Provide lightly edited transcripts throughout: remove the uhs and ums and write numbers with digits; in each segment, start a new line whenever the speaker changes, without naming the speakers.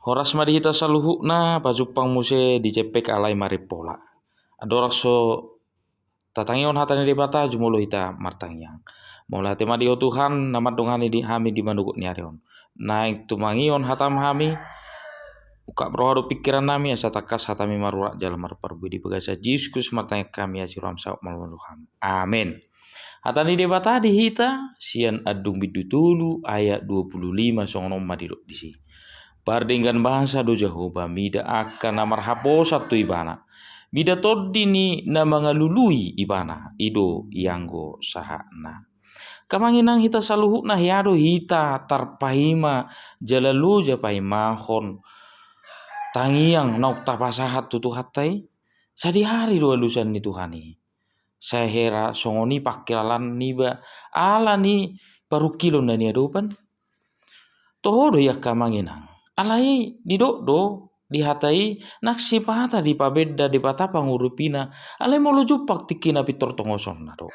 Horas mari hita saluhukna pajupang muse dicepek alai maripola. Adorak so tatangion hatani debata jumulo hita martangyang. Mola tema dio Tuhan nama dongani di hami di mandugut niarion. Naik tumangion hatam hami uka brohado pikiran nami asa takas hatami marurak jalan marparbu di bagasa Yesus martanya kami asiram sauk malwanuham. Amin. Hatani debata di hita sian adung bidutulu ayat 25 songonom madiruk disi. Pardinggan bahasa do Jehovah mida akan namar hapo satu ibana. Mida todini na mga lului ibana ido ianggo sahana. Kamanginang hita saluhuk na hiado hita tarpahima jalalu japahimahon tangiang nauk tapasahat tutu hatai sadi hari dua lusan ni Tuhani. Saya hera songoni pakilalan niba ala ni parukilon na niya dopan. Toho do yak kamanginang. Alai didokdo dihatai naksipata di pabeda di patapa ngurupina alai molo jupak tikina pitor tongoson nado.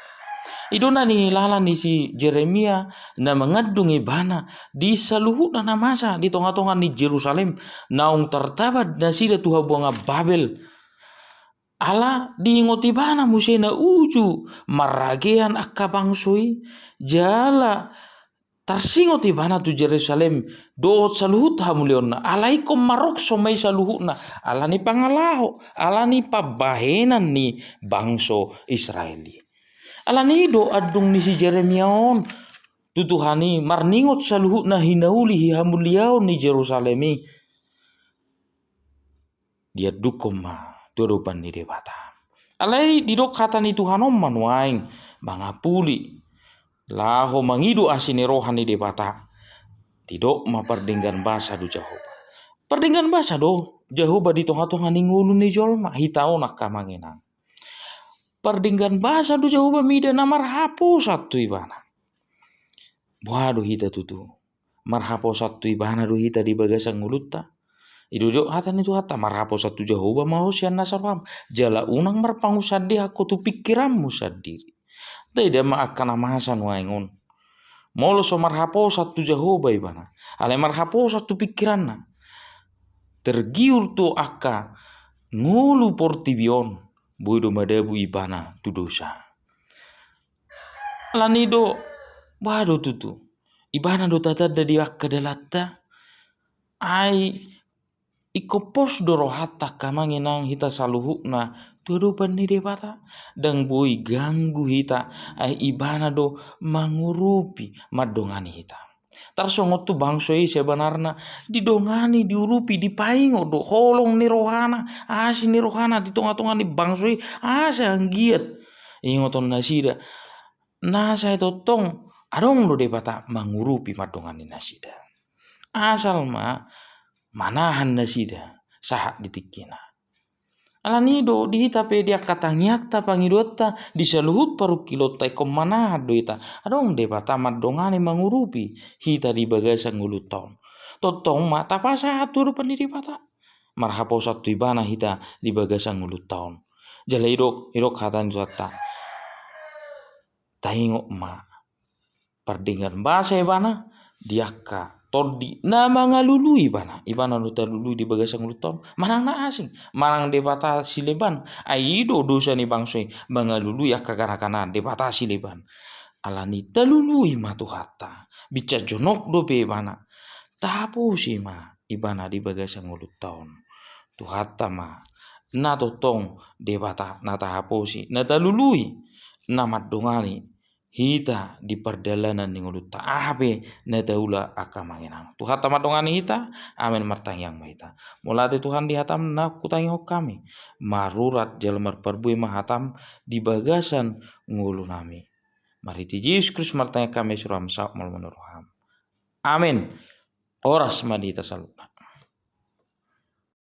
Idona ni lala ni si Jeremia na mengadungi bana di saluhut na namasa di tonga-tonga ni Jerusalem naung tertabat na sida tuha buanga Babel. Ala diingoti bana musena uju maragean akka bangsoi jala tarsingot ibana tu Jerusalem do saluhut hamulionna alai kom marok somai saluhutna alani pangalaho alani pabahenan ni bangso Israeli alani do adung ni si Jeremia on tutuhani marningot saluhutna hinauli hamuliao ni Jerusalemi dia dukoma dodoban ni debata alai didok kata ni Tuhan om manuaing mangapuli laho mangidu asini rohani debata tidok mapardinggan basa do Jehovah. Pardinggan basa do Jehovah di tonga-tonga ni ngulu ni jolma hitao nak kamanginang. Pardinggan basa do Jehovah mida na marhapo satu ibana. Buado hita tutu. Marhapo satu ibana do hita di bagasang ngulutta. Idudok hatan itu hata marhapo satu Jehovah mau sian nasarwam. Jala unang marpangusadi aku tu pikiranmu sadiri. Tidak akan amasan waingon. Molo so marhapo satu Jehovah ibana. Ale marhapo satu pikiran. Tergiur tu akka ngulu portibion. Bodo madabu ibana tu dosa. Lanido bado tutu. Ibana do tatada di akka dalata. Ai ikopos dorohata kamanginang hita saluhukna tudupan ni debata dan boy ganggu hita ai ibana do mangurupi madongani hita tarsongot tu bangsoi sebenarnya didongani diurupi dipaingo do holong ni rohana asi ni rohana di tonga-tonga ni bangsoi asa anggiat ingoton nasida nasa itu tong adong do debata mangurupi madongani nasida asal manahan nasida sahat ditikina alanido dihita pe dia katangiakta pangidota disaluhut paru kilota ikom mana doita adong debata madongani mangurupi hita di bagasan nguluton totong mata pasa atur pandiri bata marhapo satu ibana hita di bagasan nguluton jala idok hatan jota tahingok ma pardingan bahasa ibana diaka todi na mga lului ibana nuta lului di bagasang luton manang na asing manang debata sileban aido dosa ni bangsoi mga lului akakarakana debata sileban alani talului matuhata bica jonok do pe ibana tapo si ma ibana di bagasang luton tuhata ma na totong debata na tapo si na talului na madongani hita di perdalanan ning ulut taabe na daula akamanginang Tuhan tamadongani hita amin martangyang mahita mulate Tuhan di hatam na kutangi hok kami marurat jalmar perbui mahatam di bagasan ngulu nami mariti Yesus Kristus martanya kami suram sak mal menuruham amin oras madita salutna